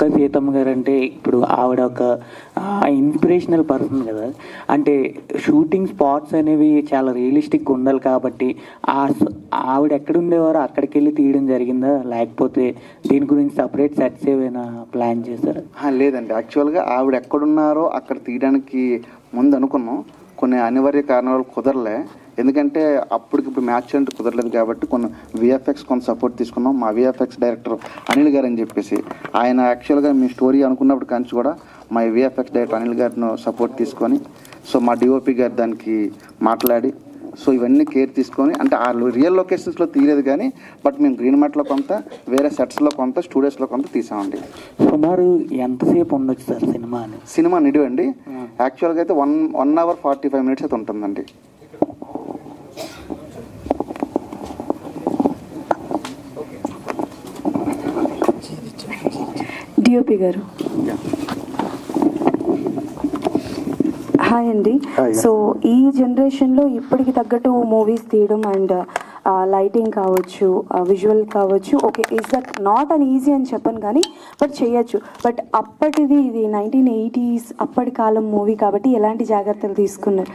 డొక్క సీతమ్మ గారు అంటే ఇప్పుడు ఆవిడ ఒక ఇన్స్పిరేషనల్ పర్సన్ కదా. అంటే షూటింగ్ స్పాట్స్ అనేవి చాలా రియలిస్టిక్గా ఉండాలి కాబట్టి ఆవిడ ఎక్కడ ఉండేవారో అక్కడికి వెళ్ళి తీయడం జరిగిందా, లేకపోతే దీని గురించి సపరేట్ సెట్స్ ఏమైనా ప్లాన్ చేశారా? లేదండి, యాక్చువల్గా ఆవిడ ఎక్కడున్నారో అక్కడ తీయడానికి ముందు అనుకున్నాం. కొన్ని అనివార్య కారణాలు కుదరలే. ఎందుకంటే అప్పటికిప్పుడు మ్యాచ్ అంటే కుదరలేదు కాబట్టి కొన్ని విఎఫ్ఎక్స్ కొంత సపోర్ట్ తీసుకున్నాం. మా విఎఫ్ఎక్స్ డైరెక్టర్ అనిల్ గారు అని చెప్పేసి ఆయన యాక్చువల్గా మీ స్టోరీ అనుకున్నప్పుడు కానీ కూడా మా విఎఫ్ఎక్స్ డైరెక్టర్ అనిల్ గారిని సపోర్ట్ తీసుకొని, సో మా డిఓపి గారు దానికి మాట్లాడి, సో ఇవన్నీ కేర్ తీసుకొని, అంటే ఆ రియల్ లొకేషన్స్లో తీయలేదు కానీ బట్ మేము గ్రీన్ మ్యాట్లో కొంత, వేరే సెట్స్లో కొంత, స్టూడియోస్లో కొంత తీసామండి. సుమారు ఎంతసేపు ఉండొచ్చు సార్ సినిమా నిడివి అండి? యాక్చువల్గా అయితే 1 hour 45 minutes అయితే ఉంటుందండి. డిఓపి గారు హాయ్ అండి. సో ఈ జనరేషన్లో ఇప్పటికి తగ్గట్టు మూవీస్ తీయడం అండ్ లైటింగ్ కావచ్చు, విజువల్ కావచ్చు, okay is that not an easy అని చెప్పను కానీ బట్ చేయొచ్చు. బట్ అప్పటిది ఇది 1980s అప్పటి కాలం మూవీ కాబట్టి ఎలాంటి జాగ్రత్తలు తీసుకున్నారు?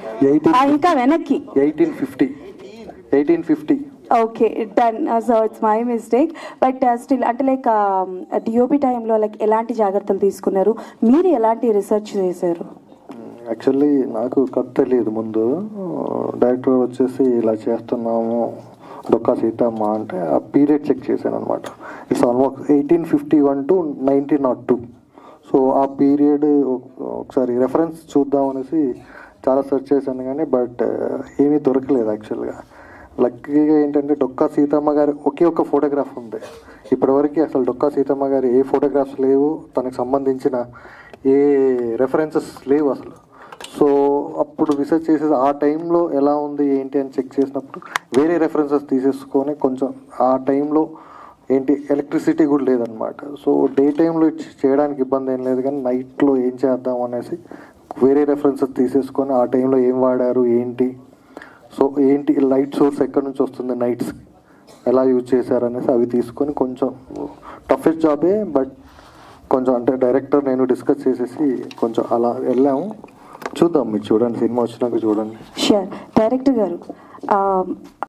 ఇంకా వెనక్కి 1850 okay done. So it's my mistake. But still అంటే లైక్ డిఓపి టైంలో లైక్ ఎలాంటి జాగ్రత్తలు తీసుకున్నారు, మీరు ఎలాంటి రీసెర్చ్ చేశారు? యాక్చువల్లీ నాకు కథ తెలియదు. ముందు డైరెక్టర్ వచ్చేసి ఇలా చేస్తున్నాము డొక్కా సీతమ్మ అంటే ఆ పీరియడ్ చెక్ చేశాను అనమాట. It's almost 1851 to 1902. సో ఆ పీరియడ్ ఒకసారి రెఫరెన్స్ చూద్దాం అనేసి చాలా సెర్చ్ చేశాను కానీ బట్ ఏమీ దొరకలేదు. యాక్చువల్గా లక్కీగా ఏంటంటే డొక్కా సీతమ్మ గారి ఒకే ఒక ఫోటోగ్రాఫ్ ఉంది. ఇప్పటివరకు అసలు డొక్కా సీతమ్మ గారి ఏ ఫోటోగ్రాఫ్స్ లేవు, తనకు సంబంధించిన ఏ రెఫరెన్సెస్ లేవు అసలు. సో అప్పుడు రీసెర్చ్ చేసేసి ఆ టైంలో ఎలా ఉంది ఏంటి అని చెక్ చేసినప్పుడు వేరే రెఫరెన్సెస్ తీసేసుకొని కొంచెం ఆ టైంలో ఏంటి ఎలక్ట్రిసిటీ కూడా లేదనమాట. సో డే టైంలో చేయడానికి ఇబ్బంది ఏం లేదు కానీ నైట్లో ఏం చేద్దాం అనేసి వేరే రెఫరెన్సెస్ తీసేసుకొని ఆ టైంలో ఏం వాడారు ఏంటి, సో ఏంటి లైట్ సోర్స్ ఎక్కడి నుంచి వస్తుంది, నైట్స్ ఎలా యూజ్ చేశారు అనేసి అవి తీసుకొని కొంచెం టఫెస్ట్ జాబే బట్ కొంచెం అంటే డైరెక్టర్ నేను డిస్కస్ చేసేసి కొంచెం అలా వెళ్ళాము. చూద్దాం, మీరు చూడండి, సినిమా వచ్చినాక చూడండి. షూర్. డైరెక్టర్ గారు